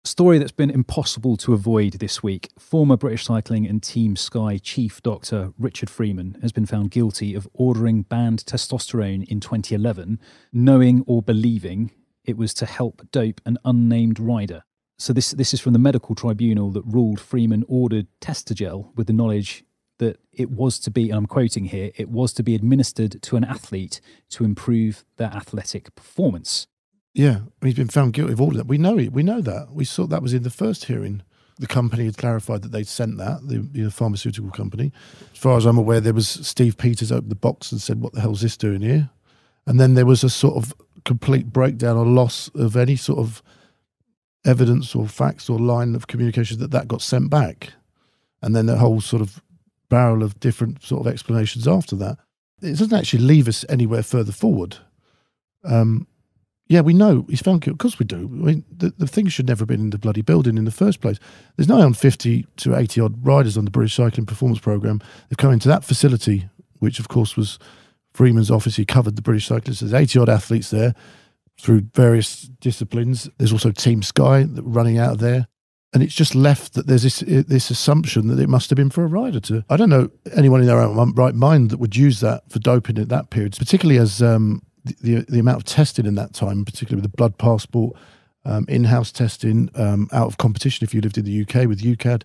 Story that's been impossible to avoid this week. Former British Cycling and Team Sky chief doctor Richard Freeman has been found guilty of ordering banned testosterone in 2011, knowing or believing it was to help dope an unnamed rider. So this is from the medical tribunal that ruled Freeman ordered Testogel with the knowledge that it was to be, and I'm quoting here, it was to be administered to an athlete to improve their athletic performance. Yeah, he's been found guilty of all of that. We know it. We know that. We saw that was in the first hearing. The company had clarified that they'd sent that, the pharmaceutical company. As far as I'm aware, there was Steve Peters opened the box and said, what the hell's this doing here? And then there was a sort of complete breakdown or loss of any sort of evidence or facts or line of communication that got sent back. And then the whole sort of barrel of different sort of explanations after that. It doesn't actually leave us anywhere further forward. Yeah, we know he's found guilty. Of course we do. I mean, the thing should never have been in the bloody building in the first place. There's nigh on 50 to 80 odd riders on the British Cycling Performance Programme. They've come into that facility, which of course was Freeman's office. He covered the British cyclists. There's 80 odd athletes there through various disciplines. There's also Team Sky that were running out of there. And it's just left that there's this assumption that it must have been for a rider to... I don't know anyone in their own right mind that would use that for doping at that period, particularly as... The amount of testing in that time, particularly with the blood passport, in-house testing, out of competition if you lived in the UK with UCAD.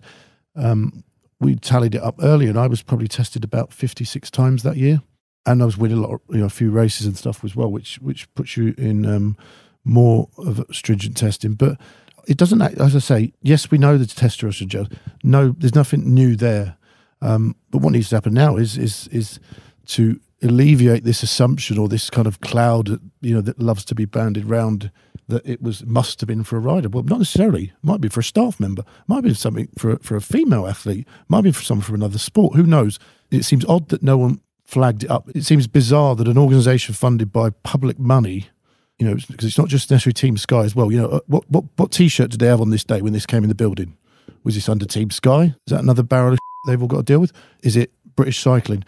We tallied it up earlier and I was probably tested about 56 times that year. And I was winning a few races and stuff as well, which puts you in more of stringent testing. But it doesn't, as I say, yes, we know the testosterone gel. No, there's nothing new there. But what needs to happen now is to alleviate this assumption or this kind of cloud, that loves to be banded round that it must have been for a rider. Well, not necessarily. It might be for a staff member. It might be something for a female athlete. It might be for someone from another sport. Who knows? It seems odd that no one flagged it up. It seems bizarre that an organisation funded by public money, because it's not just necessarily Team Sky as well. What T-shirt did they have on this day when this came in the building? Was this under Team Sky? Is that another barrel of they've all got to deal with? Is it British Cycling?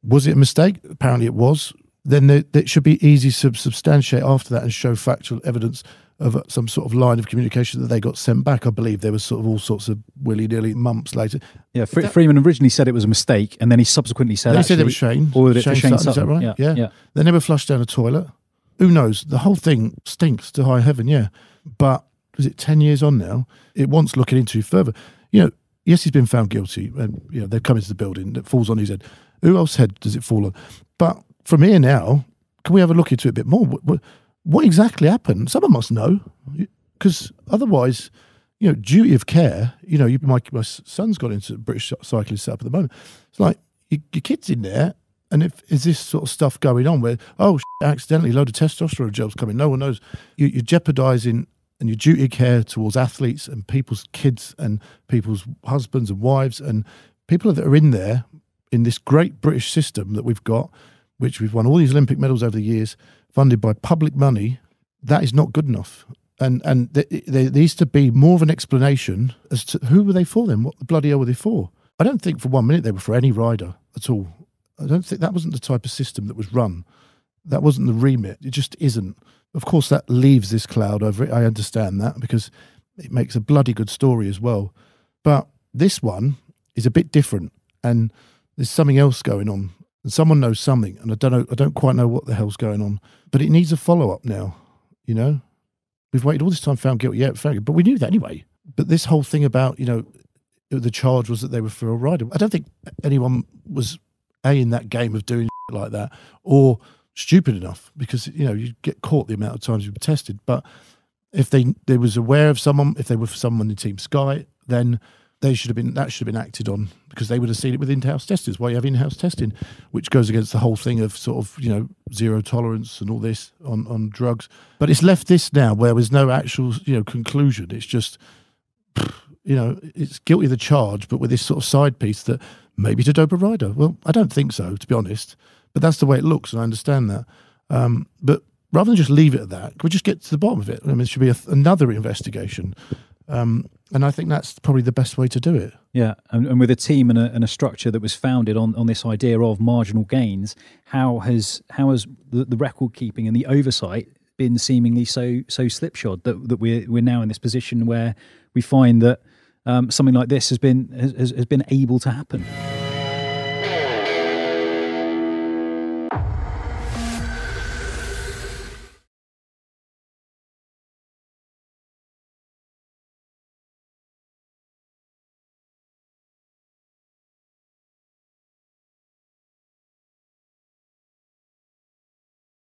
Was it a mistake? Apparently it was. Then it should be easy to substantiate after that and show factual evidence of some sort of line of communication that they got sent back. I believe there was sort of all sorts of willy-nilly months later. Yeah, Freeman originally said it was a mistake, and then he subsequently said he said it was Shane. Ordered it for Shane Sutton, Sutton. Is that right? Yeah. They never flushed down a toilet. Who knows? The whole thing stinks to high heaven, yeah. But was it 10 years on now? It wants looking into further. Yes, he's been found guilty, and they've come into the building. It falls on his head. Who else's head does it fall on? But from here now, can we have a look into it a bit more? What exactly happened? Someone must know, because otherwise, duty of care. My son's got into British cycling setup at the moment. It's like your kid's in there, and is this sort of stuff going on where accidentally a load of testosterone gels coming? No one knows. You're jeopardising and your duty of care towards athletes and people's kids and people's husbands and wives and people that are in there. In this great British system that we've got, which we've won all these Olympic medals over the years, funded by public money, that is not good enough. And there needs to be more of an explanation as to who were they for then? What the bloody hell were they for? I don't think for 1 minute they were for any rider at all. I don't think that wasn't the type of system that was run. That wasn't the remit. It just isn't. Of course, that leaves this cloud over it. I understand that because it makes a bloody good story as well. But this one is a bit different and there's something else going on, and someone knows something, and I don't quite know what the hell's going on. But it needs a follow-up now, We've waited all this time, found guilty, but we knew that anyway. But this whole thing about, the charge was that they were for a rider. I don't think anyone was in that game of doing like that, or stupid enough, because, you get caught the amount of times you've been tested. But if they was aware of someone, if they were for someone in Team Sky, then... that should have been acted on, because they would have seen it with in-house testers. Why you have in-house testing, which goes against the whole thing of sort of, zero tolerance and all this on drugs. But it's left this now where there's no actual, conclusion. It's just, it's guilty of the charge, but with this sort of side piece that maybe to dope a rider. Well, I don't think so, to be honest. But that's the way it looks, and I understand that. But rather than just leave it at that, can we just get to the bottom of it? I mean, it should be another investigation. And I think that's probably the best way to do it. Yeah, and with a team and a structure that was founded on this idea of marginal gains, how has the record keeping and the oversight been seemingly so slipshod that we're now in this position where we find that something like this has been able to happen.